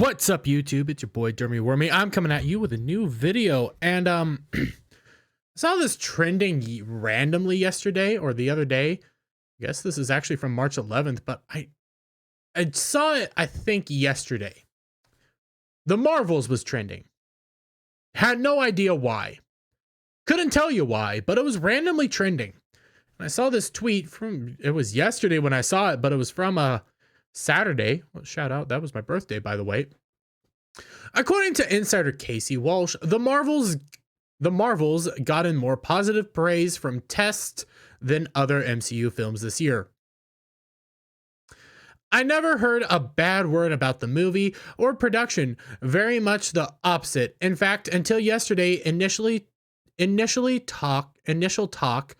What's up, YouTube? It's your boy Dermy Wormy. I'm coming at you with a new video, and I saw this trending randomly yesterday or the other day. I guess this is actually from March 11th, but I saw it I think yesterday. The Marvels was trending. Had no idea why. Couldn't tell you why, but it was randomly trending. And I saw this tweet it was yesterday when I saw it, but it was from Saturday. Well, shout out, that was my birthday, by the way. According to insider Casey Walsh, the Marvels gotten more positive praise from tests than other MCU films this year. I never heard a bad word about the movie or production, very much the opposite. In fact, until yesterday, initial talk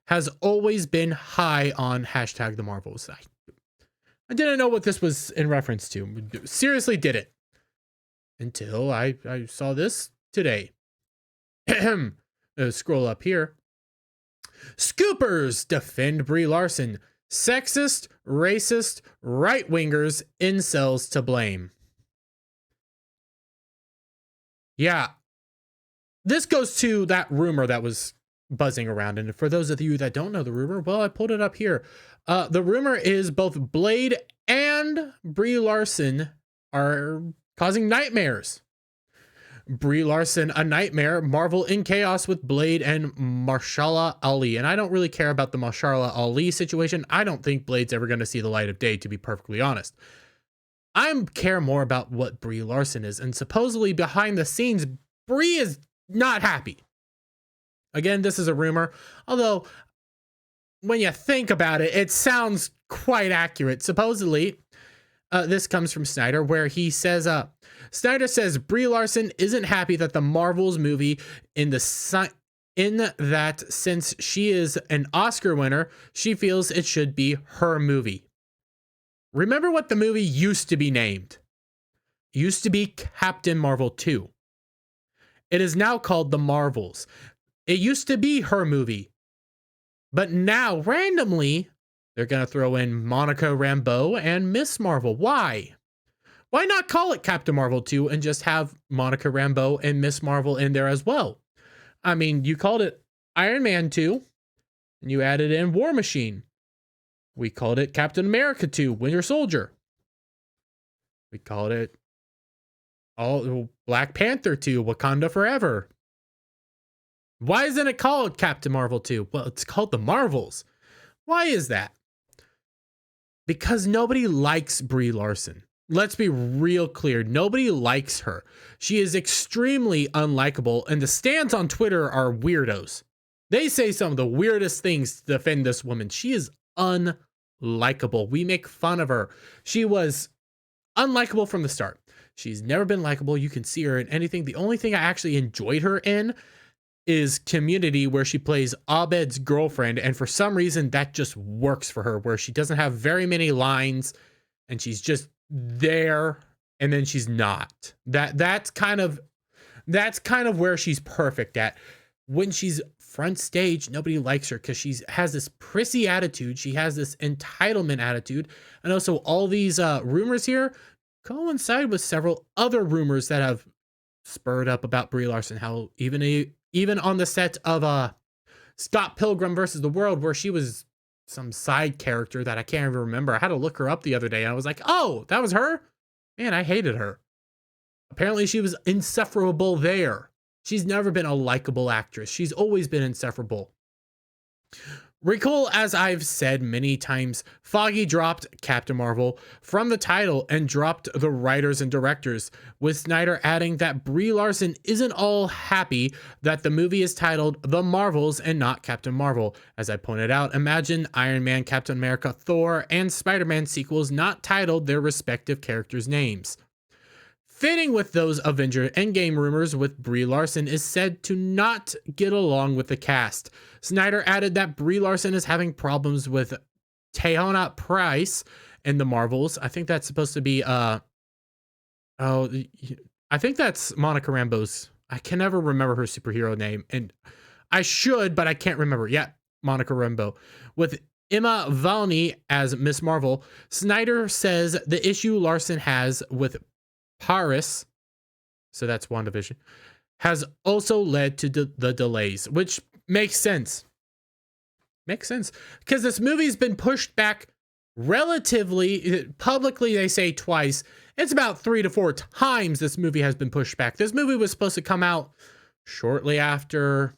has always been high on hashtag the Marvels. I didn't know what this was in reference to. Seriously didn't. Until I saw this today. Scroll up here. Scoopers defend Brie Larson. Sexist, racist, right-wingers, incels to blame. Yeah. This goes to that rumor that was buzzing around. And for those of you that don't know the rumor, well, I pulled it up here. The rumor is both Blade and Brie Larson are causing nightmares. Brie Larson, a nightmare, Marvel in chaos with Blade and Mahershala Ali. And I don't really care about the Mahershala Ali situation. I don't think Blade's ever going to see the light of day, to be perfectly honest. I care more about what Brie Larson is. And supposedly behind the scenes, Brie is not happy. Again, this is a rumor, although when you think about it, it sounds quite accurate. Supposedly, this comes from Snyder, where he says, Snyder says Brie Larson isn't happy that the Marvels movie in that since she is an Oscar winner, she feels it should be her movie. Remember what the movie used to be named? It used to be Captain Marvel 2. It is now called The Marvels. It used to be her movie. But now, randomly, they're going to throw in Monica Rambeau and Miss Marvel. Why? Why not call it Captain Marvel 2 and just have Monica Rambeau and Miss Marvel in there as well? I mean, you called it Iron Man 2, and you added in War Machine. We called it Captain America 2, Winter Soldier. We called it Black Panther 2, Wakanda Forever. Why isn't it called Captain Marvel 2? Well, it's called The Marvels. Why is that? Because nobody likes Brie Larson. Let's be real clear. Nobody likes her. She is extremely unlikable, and the stands on Twitter are weirdos. They say some of the weirdest things to defend this woman. She is unlikable. We make fun of her. She was unlikable from the start. She's never been likable. You can see her in anything. The only thing I actually enjoyed her in is Community, where she plays Abed's girlfriend, and for some reason that just works for her, where she doesn't have very many lines and she's just there and then she's not. That's kind of where she's perfect at. When she's front stage, nobody likes her because she has this prissy attitude. She has this entitlement attitude. And also all these rumors here coincide with several other rumors that have spurred up about Brie Larson, how even on the set of Scott Pilgrim versus the World, where she was some side character that I can't even remember. I had to look her up the other day, and I was like, oh, that was her? Man, I hated her. Apparently she was insufferable there. She's never been a likable actress. She's always been insufferable. Recall, as I've said many times, Foggy dropped Captain Marvel from the title and dropped the writers and directors, with Snyder adding that Brie Larson isn't all happy that the movie is titled The Marvels and not Captain Marvel. As I pointed out, imagine Iron Man, Captain America, Thor, and Spider-Man sequels not titled their respective characters' names. Fitting with those Avenger Endgame rumors, with Brie Larson is said to not get along with the cast. Snyder added that Brie Larson is having problems with Teyonah Price in the Marvels. I think that's supposed to be I think that's Monica Rambeau's. I can never remember her superhero name, and I should, but I can't remember. Yeah, Monica Rambeau. With Emma Valney as Miss Marvel, Snyder says the issue Larson has with Paris, so that's WandaVision, has also led to the delays, which makes sense. Makes sense. Because this movie's been pushed back relatively, publicly they say twice. It's about 3 to 4 times this movie has been pushed back. This movie was supposed to come out shortly after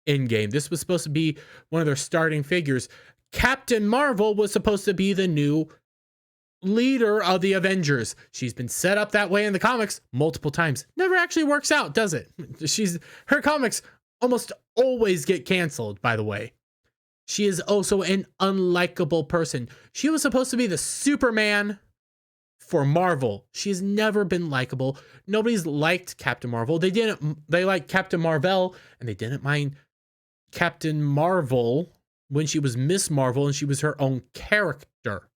Endgame. This was supposed to be one of their starting figures. Captain Marvel was supposed to be the new leader of the Avengers. She's been set up that way in the comics multiple times. Never actually works out, does it? Her comics almost always get canceled, by the way. She is also an unlikable person. She was supposed to be the Superman for Marvel. She's never been likable. Nobody's liked Captain Marvel. They liked Captain Marvel, and they didn't mind Captain Marvel when she was Miss Marvel and she was her own character.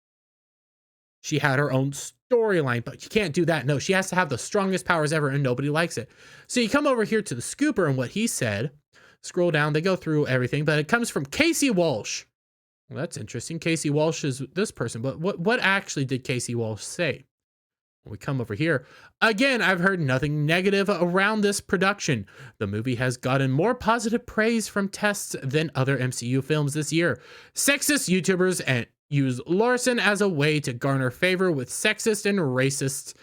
She had her own storyline, but you can't do that. No, she has to have the strongest powers ever, and nobody likes it. So you come over here to the Scooper and what he said. Scroll down, they go through everything, but it comes from Casey Walsh. Well, that's interesting. Casey Walsh is this person, but what actually did Casey Walsh say? When we come over here, again, I've heard nothing negative around this production. The movie has gotten more positive praise from tests than other MCU films this year. Sexist YouTubers and use Larson as a way to garner favor with sexist and racists.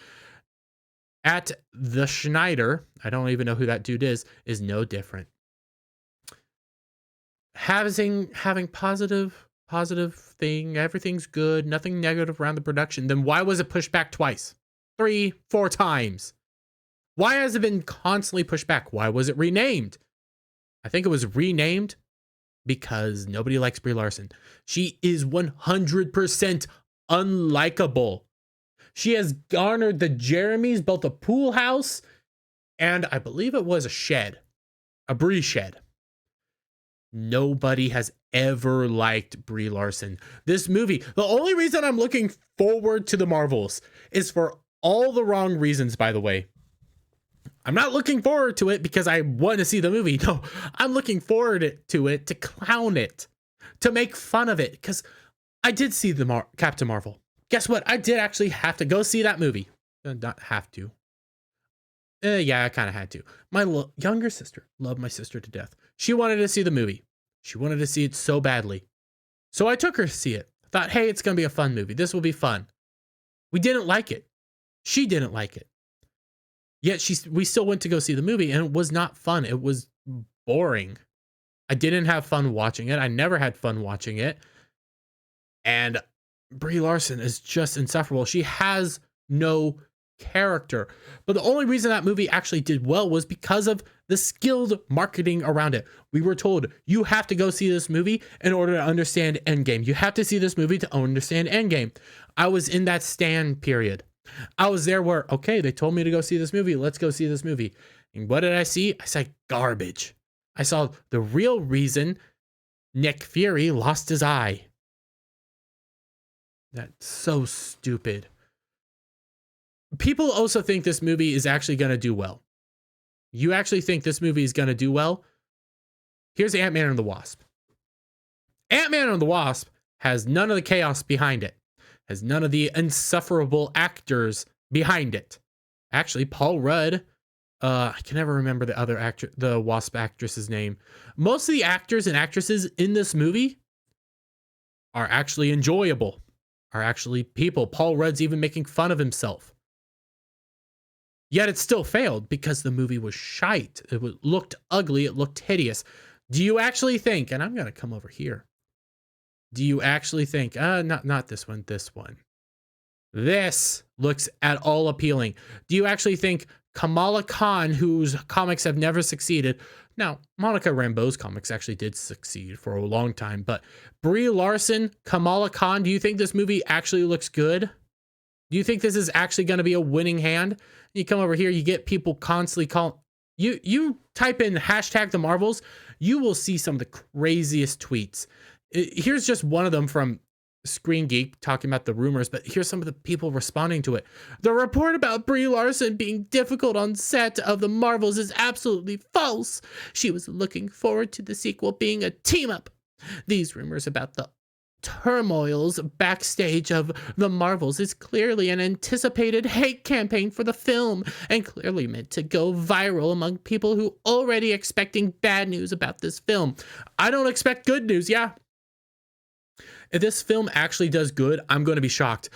At the Schneider, I don't even know who that dude is no different. Having positive thing, everything's good, nothing negative around the production, then why was it pushed back twice? 3, 4 times? Why has it been constantly pushed back? Why was it renamed? I think it was renamed because nobody likes Brie Larson. She is 100% unlikable. She has garnered the Jeremys, both a pool house and I believe it was a Brie shed. Nobody has ever liked Brie Larson. This movie, the only reason I'm looking forward to the Marvels is for all the wrong reasons, by the way. I'm not looking forward to it because I want to see the movie. No, I'm looking forward to it to clown it, to make fun of it, because I did see the Captain Marvel. Guess what? I did actually have to go see that movie. Not have to. Yeah, I kind of had to. My younger sister, loved my sister to death. She wanted to see the movie. She wanted to see it so badly. So I took her to see it. Thought, hey, it's going to be a fun movie. This will be fun. We didn't like it. She didn't like it. Yet we still went to go see the movie, and it was not fun. It was boring. I didn't have fun watching it. I never had fun watching it. And Brie Larson is just insufferable. She has no character. But the only reason that movie actually did well was because of the skilled marketing around it. We were told, you have to go see this movie in order to understand Endgame. You have to see this movie to understand Endgame. I was in that stand period. I was there where, okay, they told me to go see this movie. Let's go see this movie. And what did I see? I saw garbage. I saw the real reason Nick Fury lost his eye. That's so stupid. People also think this movie is actually going to do well. You actually think this movie is going to do well? Here's Ant-Man and the Wasp. Ant-Man and the Wasp has none of the chaos behind it. Has none of the insufferable actors behind it. Actually, Paul Rudd, I can never remember the other actor, the Wasp actress's name. Most of the actors and actresses in this movie are actually enjoyable, are actually people. Paul Rudd's even making fun of himself. Yet it still failed because the movie was shite. It looked ugly. It looked hideous. Do you actually think, and I'm going to come over here. Do you actually think, not this one, this one. This looks at all appealing. Do you actually think Kamala Khan, whose comics have never succeeded, now, Monica Rambeau's comics actually did succeed for a long time, but Brie Larson, Kamala Khan, do you think this movie actually looks good? Do you think this is actually going to be a winning hand? You come over here, you get people constantly calling. You type in hashtag the Marvels, you will see some of the craziest tweets. Here's just one of them from Screen Geek talking about the rumors, but here's some of the people responding to it. The report about Brie Larson being difficult on set of the Marvels is absolutely false. She was looking forward to the sequel being a team up. These rumors about the turmoils backstage of the Marvels is clearly an anticipated hate campaign for the film and clearly meant to go viral among people who already expecting bad news about this film. I don't expect good news, yeah. If this film actually does good, I'm going to be shocked.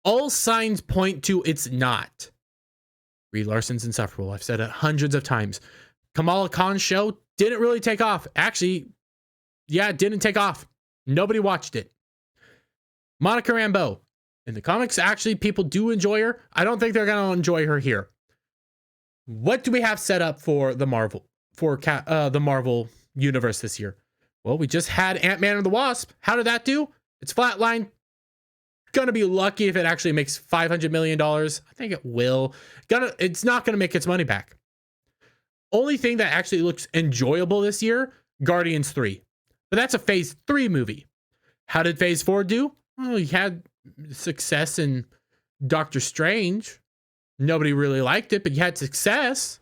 All signs point to it's not. Brie Larson's insufferable. I've said it hundreds of times. Kamala Khan's show didn't really take off. Actually, yeah, it didn't take off. Nobody watched it. Monica Rambeau. In the comics, actually, people do enjoy her. I don't think they're going to enjoy her here. What do we have set up for the Marvel universe this year? Well, we just had Ant-Man and the Wasp. How did that do? It's flatline. Gonna be lucky if it actually makes $500 million. I think it will. It's not gonna make its money back. Only thing that actually looks enjoyable this year, Guardians 3. But that's a phase 3 movie. How did phase 4 do? Well, you had success in Doctor Strange. Nobody really liked it, but you had success.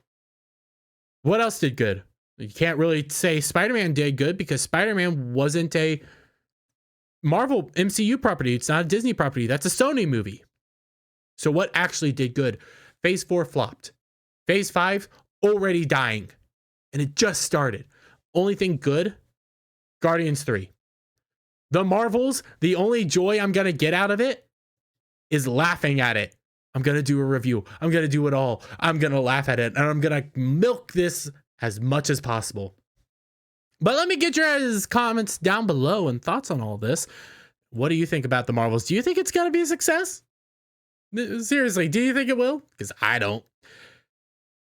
What else did good? You can't really say Spider-Man did good because Spider-Man wasn't a Marvel MCU property. It's not a Disney property. That's a Sony movie. So what actually did good? Phase 4 flopped. Phase 5 already dying. And it just started. Only thing good, Guardians 3. The Marvels, the only joy I'm going to get out of it is laughing at it. I'm going to do a review. I'm going to do it all. I'm going to laugh at it. And I'm going to milk this as much as possible. But let me get your guys' comments down below and thoughts on all this. What do you think about the Marvels? Do you think it's going to be a success? Seriously, do you think it will? Because I don't.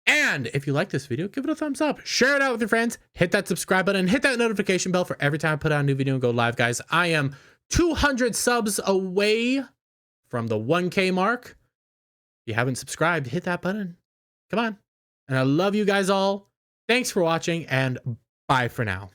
And if you like this video, give it a thumbs up. Share it out with your friends. Hit that subscribe button. Hit that notification bell for every time I put out a new video and go live, guys. I am 200 subs away from the 1K mark. If you haven't subscribed, hit that button. Come on. And I love you guys all. Thanks for watching, and bye for now.